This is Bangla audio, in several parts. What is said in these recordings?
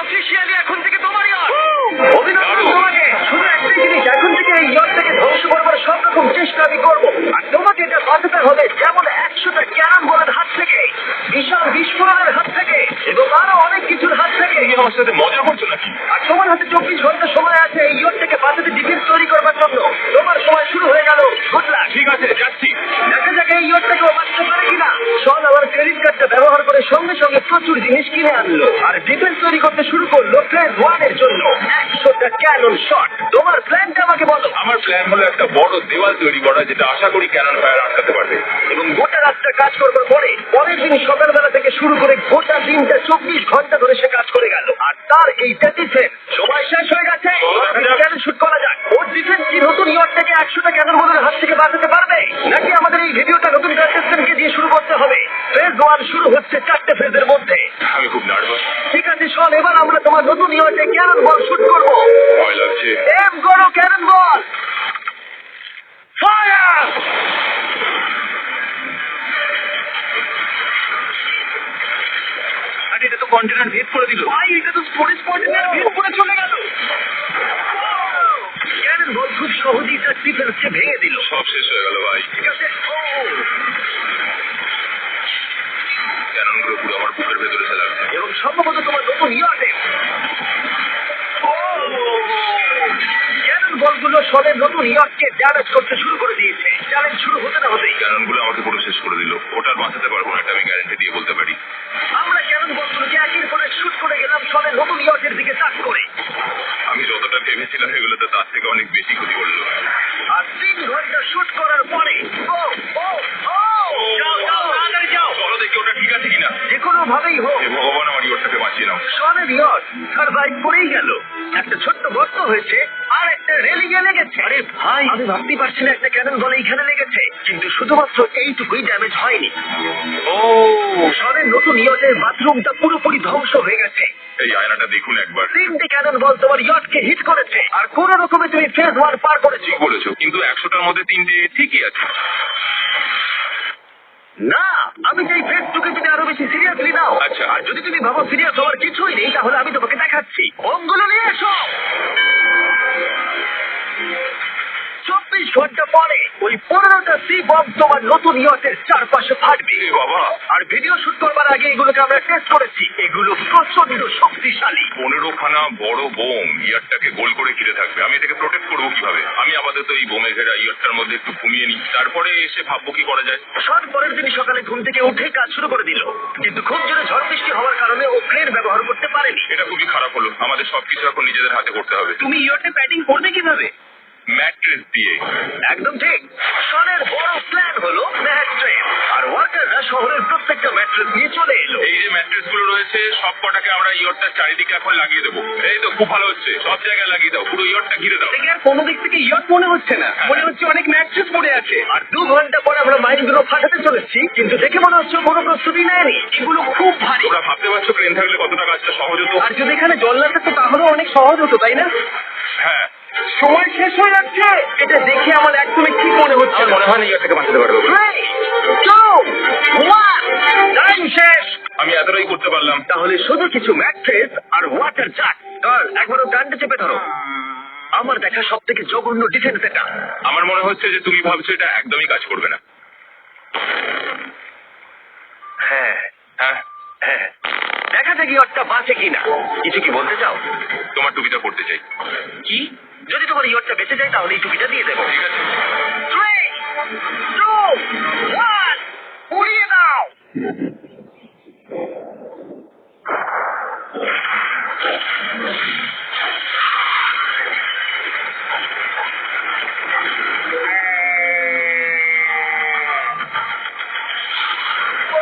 অফিসিয়ালি এখন থেকে তোমার ইয়ট। অভিনন্দন তোমাকে। শুধু একটা জিনিস, এখন থেকে এই ইয়টটাকে ধ্বংস করবার সব রকম চেষ্টা আমি করবো, আর তোমাকে এটা বাঁচাতে হবে, যেমন 100টা ক্যানন বলের হাত থেকে, বিশাল বিস্ফোরণের হাত থেকে, এবং আরো অনেক কিছুর হাত থেকে। আমার সাথে মজা করছো নাকি? আর তোমার হাতে 24 ঘন্টা সময় আছে এই ইয়টটাকে বাঁচাতে ডিফেন্স তৈরি করবার জন্য। তোমার সময় শুরু হয়ে গেল। Good luck. ঠিক আছে, যাচ্ছি। দেখা যাক এই ইয়টটাকে বাঁচতে পারে কিনা। শন আমার ক্রেডিট কার্ডটা ব্যবহার করে সঙ্গে সঙ্গে প্রচুর জিনিস কিনে আনলো, আর ডিফেন্স তৈরি করতে শুরু করলো ফেজ 1 এর জন্য 100টা ক্যানন শট। তোমার প্ল্যানটা আমাকে বলো। আমার প্ল্যান হলো একটা বড় দেওয়াল তৈরি করা, যেটা আশা করি ক্যানন ফায়ার আটকাতে পারবে। এবং গোটা রাতটা কাজ করবার পরে পরের দিন সকালবেলা থেকে শুরু করে গোটা দিনটা 24 ঘন্টা ধরে সে কাজ করে গেল। আর তার এইটা ডিফেন্স। সময় শেষ হয়ে গেছে, ক্যানন শুট করা যাক। ওর ডিফেন্স কি নতুন ইয়টটাকে 100টা ক্যানন বলের হাত থেকে বাঁচাতে পারবে, নাকি আমাদের এই ভিডিওটা নতুন কন্টেস্টেন্টকে দিয়ে শুরু করতে হবে? ফেজ 1 শুরু হচ্ছে 4টে ফেজের মধ্যে। আমি খুব নার্ভাস। ঠিক আছে শোন, এবার আমরা তোমার নতুন ইয়টে ক্যানন বল শুট করবো। ভয় লাগছে। এম করো ক্যানন বল। ফায়ার! আরে এটা তো কন্টেনার ভেদ করে দিল। ভাই, এটা তো স্টোরেজ কন্টেনার ভেদ করে চলে গেল। ক্যানন বল খুব সহজেই তার ডিফেন্সকে ভেঙে দিল। সব শেষ হয়ে গেল ভাই। ঠিক আছে। ক্যাননগুলো পুরো আমার বুকের ভেতরে এসে লাগছে। এবং সম্ভবত তোমার নতুন ইয়টে ক্যানন বলগুলো শনের নতুন ইয়টকে ড্যামেজ করতে শুরু করে দিয়েছে। চ্যালেঞ্জ শুরু হতে না হতেই ক্যাননগুলো আমাকে পুরো শেষ করে দিল। ওটা আর বাঁচাতে পারবো না, এটা আমি গ্যারান্টি দিয়ে বলতে পারি। আমরা ক্যানন বলগুলোকে একের পর এক শুট করে গেলাম শনের নতুন ইয়টের দিকে তাক করে। আমি যতটা ভেবেছিলাম এগুলোতে তার থেকে অনেক বেশি ক্ষতি করলো। আর 3 ঘন্টা শুট করার পরে যাও যাও, তাড়াতাড়ি যাও। চলো দেখি ওটা ঠিক আছে কিনা। যে কোনো ভাবেই হোক হে ভগবান, আমার ইয়টটাকে বাঁচিয়ে নাও। শনের ইয়ট সার্ভাইভ করেই গেল। একটা ছোট্ট গর্ত হয়েছে আর একটা রেলিংয়ে লেগেছে। আরে ভাই, আমি ভাবতেই পারছি না একটা ক্যানন বলে এইখানে লেগেছে, কিন্তু শুধুমাত্র এইটুকুই ড্যামেজ হয়নি। ও, শনের নতুন ইয়টের বাথরুমটা পুরোপুরি ধ্বংস হয়ে গেছে। এই আয়নাটা দেখুন একবার। 3টে ক্যানন বল তোমার ইয়টকে হিট করেছে, আর কোন রকমে তুমি ফেজ 1 পার করেছো। ঠিক বলেছো, কিন্তু 100টার মধ্যে 3টে ঠিকই আছে। না, আমি চাই ফেজ 2কে তুমি আরো বেশি সিরিয়াসলি নাও। আচ্ছা। আর যদি তুমি ভাবো সিরিয়াস হওয়ার কিছুই নেই, তাহলে আমি তোমাকে দেখাচ্ছি। বোমগুলো নিয়ে এসো। 24 ঘন্টা পরে ওই 15টা সি বম তোমার নতুন ইয়টের চারপাশে ফাটবে। এ বাবা, আর ভিডিও শুট করবার আগে এগুলোকে আমরা টেস্ট করেছি। এগুলো প্রচন্ড শক্তিশালী। 15খানা বড় বোম ইয়ারটাকে গোল করে ঘিরে থাকবে। আমি এটাকে প্রোটেক্ট করবো কিভাবে? আমি আপাতত এই বোমে ঘেরা ইয়ারটার মধ্যে একটু ঘুমিয়ে নিই, তারপরে এসে ভাববো কি করা যায়। শন পরের দিন সকালে ঘুম থেকে উঠেই কাজ শুরু করে দিল, কিন্তু খুব জোরে ঝড় বৃষ্টি হওয়ার কারণে ও ক্রেন ব্যবহার করতে পারেনি। এটা খুবই খারাপ হলো। আমাদের সবকিছু এখন নিজেদের হাতে করতে হবে। তুমি ইয়টে প্যাডিং করবে কিভাবে? ম্যাট্রেস দিয়ে। একদম ঠিক। শনের বড় প্ল্যান হলো ম্যাট্রেস, আর ওয়ার্কাররা শহরের প্রত্যেকটা ম্যাট্রেস নিয়ে চলে এলো। এই যে ম্যাট্রেস গুলো রয়েছে, সব কটাকে আমরা ইয়রটার চারিদিকে এখন লাগিয়ে দেবো। এই তো খুব ভালো হচ্ছে, সব জায়গায় লাগিয়ে দাও, পুরো ইয়রটা ঘিরে দাও। আর কোনো দিক থেকে ইয়ট মনে হচ্ছে না, মনে হচ্ছে অনেক ম্যাট্রেস পড়ে আছে। আর 2 ঘন্টা পরে আমরা মাইনগুলো ফাটাতে চলেছি, কিন্তু দেখে মনে হচ্ছে কোনো প্রস্তুতি নেয়নি। এগুলো খুব ভারী। তোমরা ভাবতে পারছো ক্রেন থাকলে কতটা কাজটা সহজ হতো? আর যদি এখানে জল না থাকতো তাহলেও অনেক সহজ হতো, তাই না? হ্যাঁ। সময় শেষ হয়ে যাচ্ছে। এটা দেখে আমার একদমই ঠিক মনে হচ্ছে। আমার মনে হয় না ইয়রটাকে বাঁচাতে পারবো। 3, 2, 1, টাইম শেষ। আমি এতটাই করতে পারলাম। তাহলে শুধু কিছু ম্যাট্রেস আর ওয়াটার জাগ। কার একবারও ডান্ডে চেপে ধরো। আমার দেখা সব থেকে জঘন্য ডিফেন্স এটা। আমার মনে হচ্ছে যে তুমি ভাবছো এটা একদমই কাজ করবে না। হ্যাঁ হ্যাঁ, হ্যাঁ, দেখা যাক ইয়টটা বাঁচে কিনা। কিছু কি বলতে চাও? তোমার টুপিটা পড়তে চাই। কি? যদি তোমার ইয়টটা বেঁচে যায় তাহলে এই টুপিটা দিয়ে দেবো। ঠিক আছে। 3, 2, 1, উড়িয়ে দাও।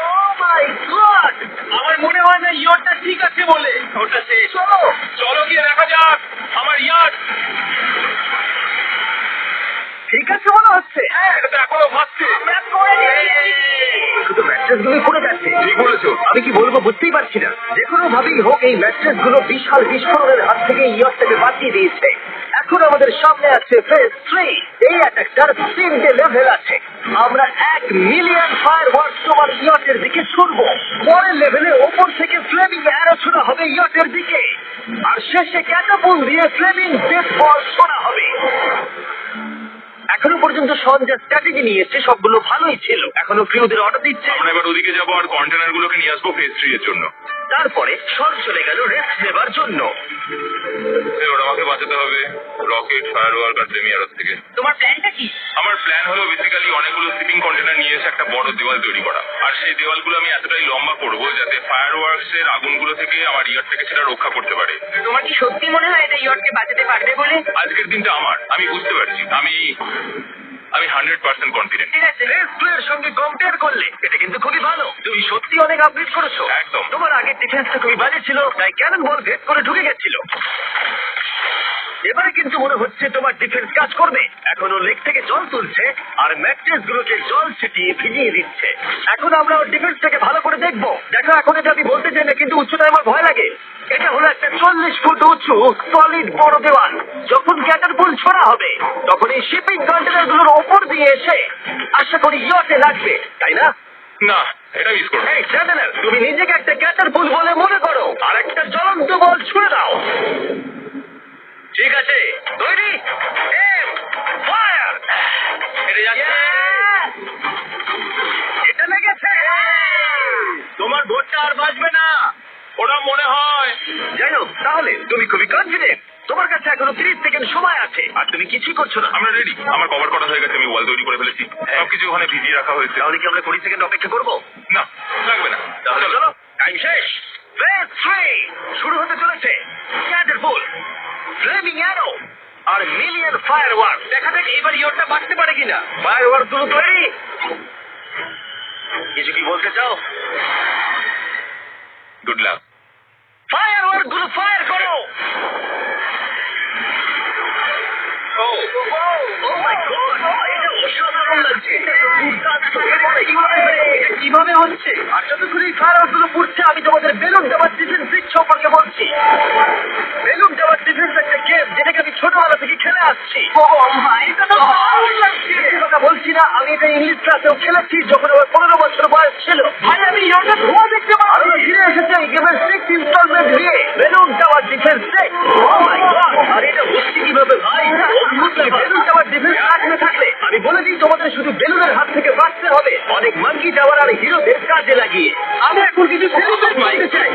Oh my God! আমার মনে হয় না ইয়টটা ঠিক আছে বলে। ওটা শেষ। চলো চলো গিয়ে দেখা যাক আমার ইয়ার। ঠিক আছে মনে হচ্ছে। এটা তো এখনো ভাসছে। শুধু ম্যাট্রেস গুলোই পড়ে যাচ্ছে। ঠিক বলেছো। আমি কি বলবো বুঝতেই পারছি না। যে কোনো ভাবেই হোক এই ম্যাট্রেস গুলো বিশাল বিস্ফোরণের হাত থেকে ইয়টটাকে বাঁচিয়ে দিয়েছে। এখন আমাদের সামনে আছে ফেজ 3। এই অ্যাটাকটার 3টে লেভেল আছে। আমরা 1 মিলিয়ন ফায়ার ওয়ার্কস তোমার ইয়টের দিকে ছুড়বো। পরের লেভেলে ওপর থেকে ফ্লেমিং অ্যারো ছোড়া হবে ইয়টের দিকে। আর শেষে ক্যাটাপুল দিয়ে ফ্লেমিং ডেথ বল ছোড়া হবে। এখনো পর্যন্ত শন যা স্ট্র্যাটেজি নিয়ে এসছে সবগুলো ভালোই ছিল। এখনো ক্রিউদের অর্ডার দিচ্ছে। আমরা এবার ওদিকে যাবো আর কন্টেনার গুলোকে নিয়ে আসবো ফেজ 3 এর জন্য। তারপরে শন চলে গেল রেস্ট নেবার জন্য। এবার আমাকে বাঁচাতে হবে রকেট, ফায়ারওয়ার্ক আর প্রেমিয়ার থেকে। তোমার প্ল্যানটা কি? আমার প্ল্যান হলো বেসিক্যালি অনেকগুলো শিপিং কন্টেনার নিয়ে এসে একটা বড় দেওয়াল তৈরি করা। আর সেই দেওয়ালগুলো আমি এতটাই লম্বা করব যাতে ফায়ারওয়ার্কস এর আগুনগুলো থেকে আমার ইয়ারটাকে সেটা রক্ষা করতে পারে। তোমার কি সত্যি মনে হয় এটা ইয়টকে বাঁচাতে পারবে বলে? আজকের দিনটা আমার, আমি বুঝতে পারছি। আমি 100% কনফিডেন্ট। ঠিক আছে। রেস্ট এর সঙ্গে কম্পেয়ার করলে এটা কিন্তু খুবই ভালো। তুমি সত্যি অনেক আপগ্রেড করেছো। একদম। তোমার আগের ডিফেন্সটা খুবই বাজে ছিল, তাই ক্যানন বল ভেদ করে ঢুকে গেছিল। এবারে কিন্তু মনে হচ্ছে তোমার ডিফেন্স কাজ করবে। এখনো লেক থেকে জল তুলছে আর ম্যাট্রেস গুলোকে জল ছিটিয়ে ভিজিয়ে দিচ্ছে। এখন আমরা ওর ডিফেন্সটাকে ভালো করে দেখবো। দেখো, এখন এটা আমি বলতে চাই না, কিন্তু উচ্চতায় আমার ভয় লাগে। এটা হলো একটা 40 ফুট উঁচু সলিড বড় দেওয়াল। যখন ক্যাটারপুল ছোড়া হবে তখন এই শিপিং কন্টেনার গুলোর ওপর দিয়ে এসে আশা করি ইয়টে লাগবে, তাই না? না, এটা মিস করবো। এই চ্যানেলার, তুমি নিজেকে একটা ক্যাটারপুল বলে মনে করো আর একটা জ্বলন্ত বল ছুড়ে দাও। ঠিক আছে, তৈরি? Aim fire! এটা লেগেছে। তোমার ভোটটা আর বাঁচবে না। ওরা মনে হয়। যাই হোক, তাহলে তুমি খুবই কনফিডেন্ট। তোমার কাছে এখনো 30 সেকেন্ড সময় আছে আর তুমি কিছুই করছো না। আমরা রেডি। আমার কভার করা হয়ে গেছে, আমি ওয়াল তৈরি করে ফেলেছি। সবকিছু ওখানে ভিজিয়ে রাখা হয়েছে। তাহলে কি আমরা 20 সেকেন্ড অপেক্ষা করবো? না, লাগবে না। তাহলে চলো, টাইম শেষ। ফেজ 3 শুরু হতে চলেছে। ক্যাটারপুল, ফ্লেমিং অ্যারো আর মিলিয়ন ফায়ারওয়ার্ক। দেখা যাক এবার ইয়রটা বাঁচতে পারে কিনা। ফায়ারওয়ার্ক গুলো তৈরি। কিছু কি বলতে চাও? Good luck. ফায়ারওয়ার্ক গুলো ফায়ার করো। ও মাই গড, এটা অসাধারণ লাগছে। এটা কিভাবে হচ্ছে? আর যতক্ষণ এই ফায়ারওয়ার্ক গুলো পুড়ছে আমি তোমাদের বেলুন দেওয়ার ডিফেন্স সম্পর্কে বলছি। বেলুন দেওয়ার ডিফেন্স একটা গেম যেটাকে আমি ছোটবেলা থেকে খেলে আসছি। এটা তো দারুণ লাগছে। এই কথা বলছি না, আমি এটা ইংলিশ ক্লাসেও খেলেছি যখন আমার 15 বছর বয়স ছিল। ভাই, আমি ইয়টা ধোয়া দেখতে পাচ্ছি। আরো ফিরে এসেছে এই গেমের 6 ইনস্টলমেন্ট দিয়ে বেলুন দেওয়ার ডিফেন্স। ও মাই গড, আর এটা হচ্ছে কিভাবে ভাই? বেলুন দেওয়ার ডিফেন্স রাখতে থাকলে আমি বলে দিই তোমাদের শুধু বেলুনের হাত থেকে বাঁচতে হবে, অনেক মাঙ্কি টাওয়ার আর হিরোদের কাজে লাগিয়ে। আমি এখন কিছু সেলিব্রেট করতে চাই।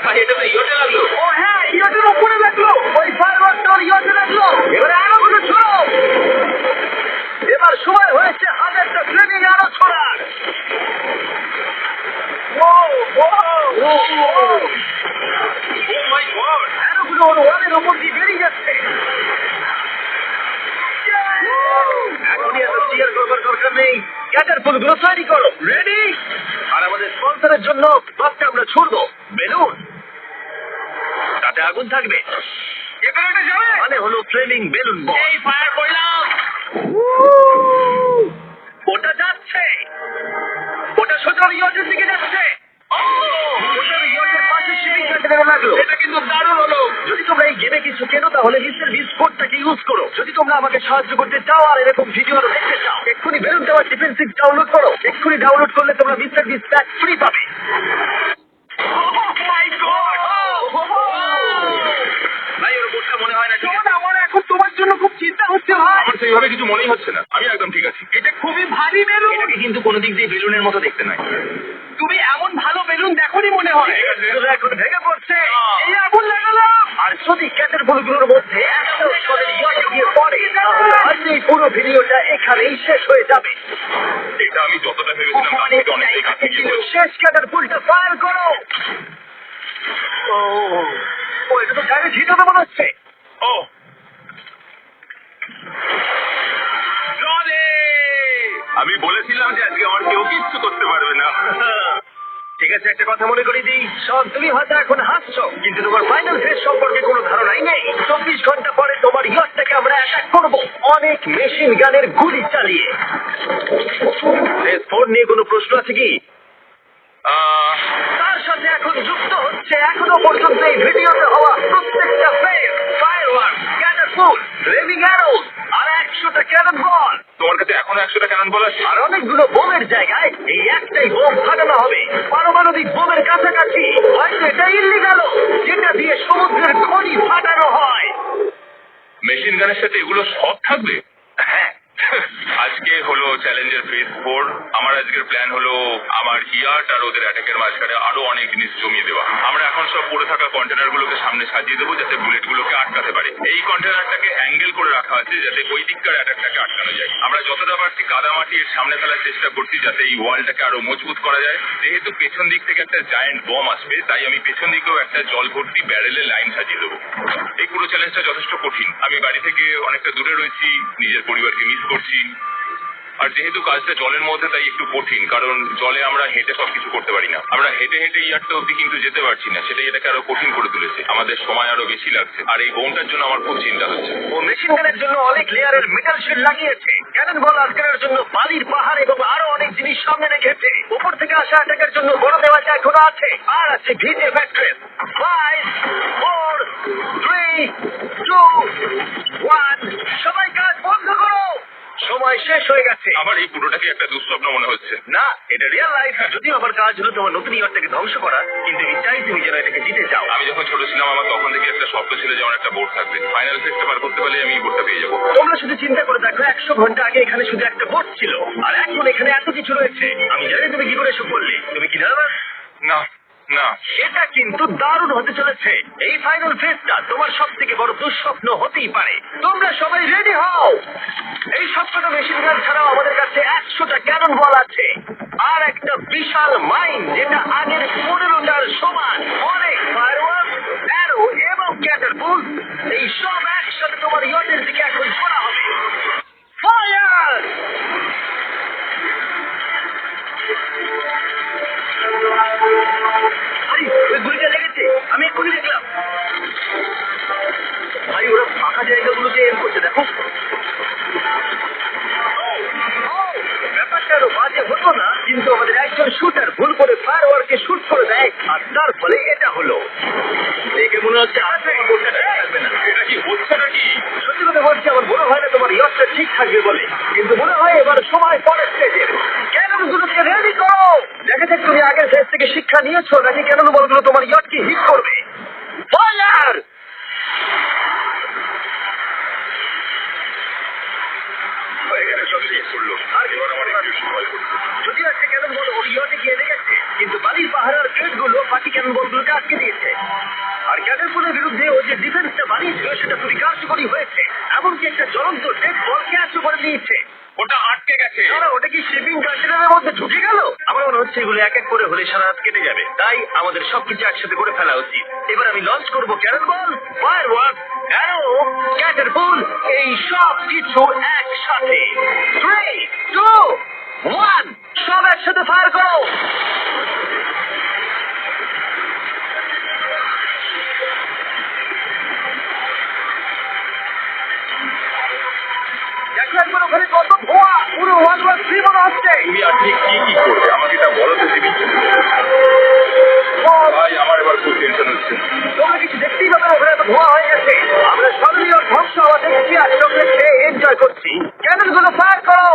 ভাই, এটা তো ইয়োটে লাগলো। ও হ্যাঁ, ইয়টের উপরে লাগলো। ওই ফায়ারওয়ার্কটা ওর ইয়টে লাগলো। এবারে আরো গুলো ছোড়ো। এবার সময় হয়েছে 1000টা ফ্লেমিং আরো ছোড়ার। ও মাই গড। আরোগুলো ওর ওয়ালের ওপর দিয়ে বেরিয়ে যাচ্ছে। এখনই এত চিয়ার করবার দরকার নেই। ক্যাটারপুল গুলো তৈরি করো। রেডি? আর আমাদের স্পন্সরের জন্য বাসটা আমরা ছুড়বো। বেলুন, তাতে আগুন থাকবে। এখানে এটা যাবে। মানে হলো ফ্লেমিং বেলুন বল। এই ফায়ার করলাম। ওটা যাচ্ছে। ওটা সোজা ইয়টের দিকে যাচ্ছে। ওটা ইয়টের পাশে শিপিং কন্টেনারে লাগলো। এটা কিন্তু দারুণ হলো। যদি তোমরা এই গেমে কিছু কেনো তাহলে মিস্টার বিস কোডটাকে ইউজ করো। যদি তোমরা আমাকে সাহায্য করতে চাও আর এরকম ভিডিও আরো দেখতে চাও, এক্ষুনি বেলুন দেওয়ার ডিফেন্সিভ ডাউনলোড করো। এক্ষুনি ডাউনলোড করলে তোমরা মিস্টার বিস প্যাক ফ্রি পাবে। ভাই, ওর বোটটা মনে হয় না ঠিক আছে। আমার এখন তোমার জন্য খুব চিন্তা হচ্ছে ভাই। আমার সেইভাবে কিছু মনেই হচ্ছে না। আমি একদম ঠিক আছি। এটা খুবই ভারী বেলুন। এটাকে কিন্তু কোনো দিক দিয়ে বেলুনের মতো দেখতে নয়। তুমি এমন ভালো বেলুন দেখোনি মনে হয়। ঠিক আছে। এগুলো এখন ভেঙে পড়ছে। এই আগুন লাগালাম। আর যদি ক্যাটারপুলগুলোর মধ্যে একটা সলিড ইয়টে গিয়ে পড়ে তাহলে হয়তো এই পুরো ভিডিওটা এখানেই শেষ হয়ে যাবে। এটা আমি যতটা ভেবেছিলাম তার থেকে অনেকটাই কাছে গিয়ে পড়েছে। শেষ ক্যাটারপুলটা ফায়ার করো। ও এটা তো ডাইরেক্ট হিট হবে মনে হচ্ছে। ও জলে! আমি বলেছিলাম যে আজকে আমার কেউ কিচ্ছু করতে পারবে না। ঠিক আছে, একটা কথা মনে করিয়ে দিই, সব তুমি হয়তো এখন হাসছো, কিন্তু তোমার ফাইনাল ফেজ সম্পর্কে কোনো ধারণাই নেই। 24 ঘন্টা পরে তোমার ইয়টটাকে আমরা অ্যাটাক করবো অনেক মেশিন গানের গুলি চালিয়ে। ফেজ 4 নিয়ে কোনো প্রশ্ন আছে কি? তার সাথে এখন যুক্ত হচ্ছে এখনো পর্যন্ত এই ভিডিওতে হওয়া প্রত্যেকটা phase, firework, catapult, flaming arrows আর 100টা ক্যানন বল। তোমার কাছে এখনো 100টা ক্যানন বল আছে? আর অনেকগুলো বোমের জায়গায় এই একটাই বোম ফাটানো হবে। পারমাণবিক বোমের কাছাকাছি হয়তো এটা ইল্লিগাল, যেটা দিয়ে সমুদ্রের খনি মেশিন গানের সাথে এগুলো সব থাকবে? হ্যাঁ, আজকে হলো চ্যালেঞ্জের ফেজ 4। আমার আজকের প্ল্যান হলো আমার ইয়ার্ড আর ওদের অ্যাটাকের মাঝখানে আরো অনেক জিনিস জমিয়ে দেওয়া। আমরা এখন সব পড়ে থাকা কন্টেনার গুলোকে সামনে সাজিয়ে দেবো যাতে বুলেট গুলোকে আটকাতে পারে। এই কন্টেনারটাকে অ্যাঙ্গেল করে রাখা আছে যাতে ওই দিককার অ্যাটাকটাকে আটকানো যায়। আমরা যতটা পারছি কাদামাটি এর সামনে ফেলার চেষ্টা করছি যাতে এই ওয়ালটাকে আরো মজবুত করা যায়। যেহেতু পেছন দিক থেকে একটা জায়ান্ট বম আসবে তাই আমি পেছন দিকেও একটা জল ভর্তি ব্যারেলের লাইন সাজিয়ে দেবো। এই পুরো চ্যালেঞ্জটা যথেষ্ট কঠিন। আমি বাড়ি থেকে অনেকটা দূরে রয়েছি, নিজের পরিবারকে মিস করছি। আর যেহেতু কাজটা জলের মধ্যে তাই একটু কঠিন, কারণ জলে আমরা হেঁটে সবকিছু করতে পারি না। আমরা হেঁটে হেঁটে ইয়ারটা অব্দি কিন্তু যেতে পারছি না, সেটাই এটাকে আরো কঠিন করে তুলেছে। আমাদের সময় আরো বেশি লাগছে আর এই বোমটার জন্য আমার খুব চিন্তা হচ্ছে। ও মেশিন গানের জন্য অনেক লেয়ারের মেটাল শিট লাগিয়েছে, ক্যানন বল আটকানোর জন্য বালির পাহাড় এবং আরো অনেক জিনিস সামনে রেখেছে। উপর থেকে আসা অ্যাটাকের জন্য বড় দেওয়ালটা এখনো আছে, আর আছে ভিজে ফ্যাক্ট্রেস। 5 4 3 2 1 সবাই কাজ বন্ধ করো, সময় শেষ হয়ে গেছে। আমার এই পুরোটাকে একটা দুঃস্বপ্ন মনে হচ্ছে। না, এটা রিয়েল লাইফ। যদিও আমার কাজ হলো তোমার নতুন ইয়ারটাকে ধ্বংস করা, কিন্তু আমি চাই তুমি যেন এটাকে জিতে যাও। আমি যখন ছোট ছিলাম আমার তখন থেকে একটা স্বপ্ন ছিল যে আমার একটা বোর্ড থাকবে। ফাইনাল ফেজটা পার করতে পারলে আমি এই বোর্ডটা পেয়ে যাবো। তোমরা শুধু চিন্তা করে দেখো, 100 ঘন্টা আগে এখানে শুধু একটা বোট ছিল, আর এখন এখানে এত কিছু রয়েছে। আমি জানি তুমি কি করে এসব করলে। তুমি কি নার্ভাস? না না, এটা কিন্তু দারুণ হতে চলেছে। এই ফাইনাল ফেজটা তোমার সব থেকে বড় দুঃস্বপ্ন হতেই পারে। তোমরা সবাই রেডি হও। এই সবকটা মেশিন গান ছাড়াও আমাদের কাছে 100টা ক্যানন বল আছে, আর একটা বিশাল মাইন যেটা আগের 15টার সমান। অনেক ফায়ারওয়ার্ক, অ্যারো এবং ক্যাটারপুল, এই সব একসাথে তোমার ইয়টের দিকে এখন ছোড়া হবে। ফায়ার! আরে, ওই গুলিটা লেগেছে, আমি এক্ষুনি দেখলাম। ভাই, ওরা ফাঁকা জায়গাগুলোতে এম করছে, দেখো। ব্যাপারটা আরো বাজে হতো না, কিন্তু আমাদের একজন শুটার ভুল করে ফায়ারওয়ার্ককে শুট করে দেয়, আর তার ফলে এটা হলো। দেখে মনে হচ্ছে আর তোমার বোটটা ঠিক থাকবে না। এটা কি হচ্ছে নাকি? সত্যি কথা বলছি, আমার মনে হয় না তোমার ইয়টটা ঠিক থাকবে বলে, কিন্তু মনে হয় এবার সময় পরের স্টেজের। ক্যাননগুলোকে রেডি করো। দেখা যাক তুমি আগের ফেজ থেকে শিক্ষা নিয়েছো নাকি ক্যানন বলগুলো তোমার ইয়টকে হিট করবে। ফায়ার! এখানে সব শেষ করলো। আর এবার আমার একটু ভয় করছে। যদিও একটা ক্যানন বল ওর ইয়টে গিয়ে লেগেছে, কিন্তু বালির পাহাড়ের ক্রেটগুলো বাকি ক্যানন বলগুলোকে আটকে দিয়েছে। আর ক্যাননগুলোর বিরুদ্ধে ও যে ডিফেন্সটা বানিয়েছিল সেটা খুবই কার্যকরী হয়েছে। এমনকি একটা জ্বলন্ত ডেড বল ক্যাচ করে নিয়েছে। ওটা আটকে গেছে। ওটা কি শিপিং কন্টেনারের মধ্যে ঢুকে গেল? আমার মনে হচ্ছে এগুলো এক এক করে হলে সারা রাত কেটে যাবে, তাই আমাদের সবকিছু একসাথে করে ফেলা উচিত। এবার আমি লঞ্চ করবো ক্যানন বল, ফায়ারওয়ার্ক, অ্যারো, ক্যাটারপুল, এই সব কিছু একসাথে। 3 2 1 সব একসাথে ফায়ার করো। দেখো একবার ওখানে কত ধোঁয়া, পুরো ওয়ার্ল্ড ওয়ার 3 মনে হচ্ছে। তুমি আর ঠিক কি করবে আমাকে এটা বলো তো জিমি। ভাই, আমার এবার খুব টেনশন হচ্ছে। তোমরা কিছু দেখতেই পাবে না, ওখানে এত ধোঁয়া হয়ে গেছে। আমরা সবাই ওর ধ্বংস হওয়া দেখছি আর চোখে খেয়ে এনজয় করছি। ক্যাননগুলো ফায়ার করো।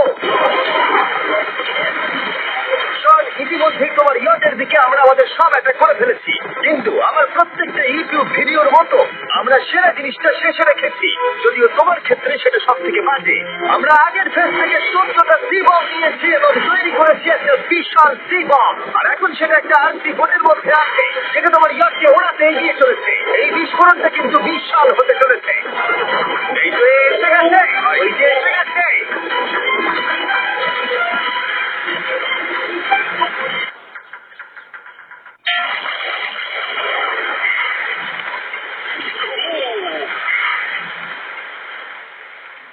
ইতিমধ্যেই তোমার ইয়টের দিকে আমরা আমাদের সব অ্যাটাক করে ফেলেছি, কিন্তু আমার প্রত্যেকটা ইউটিউব ভিডিওর মতো আমরা সেরা জিনিসটা শেষে রেখেছি। যদিও তোমার ক্ষেত্রে সেটা সব থেকে বাজে। আমরা আগের ফেজ থেকে 14টা সি বম নিয়েছি এবং তৈরি করেছি একটা বিশাল সি বম, আর এখন সেটা একটা আরসি বোটের মধ্যে আছে যেটা তোমার ইয়টকে ওড়াতে এগিয়ে চলেছে। এই বিস্ফোরণটা কিন্তু বিশাল হতে চলেছে। এই তো এসে গেছে, ওই যে এসে গেছে।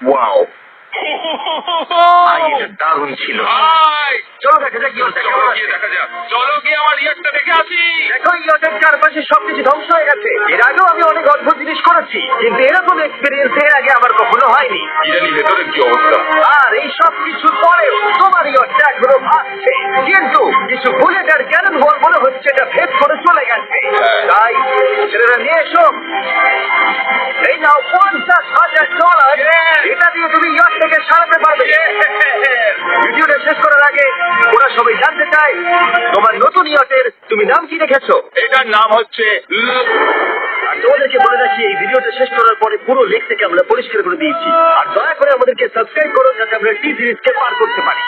ওয়াও, এটা দারুণ ছিল। চলো দেখা যাক ইয়টটা কেমন আছে। দেখা যাক, চলো গিয়ে আমার ইয়ারটা দেখে আসি। দেখো ইয়টের চারপাশে সবকিছু ধ্বংস হয়ে গেছে। এর আগেও আমি অনেক অদ্ভুত জিনিস করেছি, কিন্তু এরকম এক্সপিরিয়েন্স এর আগে আমার কখনো হয়নি। জানি ভেতরের কি অবস্থা। আর এই সব কিছুর পরেও তোমার ইয়টটা এখনো ভাসছে, কিন্তু কিছু বুলেট আর ক্যানন বল মনে হচ্ছে এটা ভেদ করে চলে গেছে। তাই ছেলেরা নিয়ে এসো। এই নাও $50,000। এটা দিয়ে তুমি ইয়ট থেকে সারাতে পারবে। ভিডিওটা শেষ করার আগে ওরা সবাই জানতে চায় তোমার নতুন ইয়টের তুমি নাম কি রেখেছো? এটার নাম হচ্ছে আর আর তোমাদেরকে বলে রাখি এই ভিডিওটা শেষ করার পরে পুরো লেক থেকে আমরা পরিষ্কার করে দিয়েছি। আর দয়া করে আমাদেরকে সাবস্ক্রাইব করো যাতে আমরা টি সিরিজকে পার করতে পারি।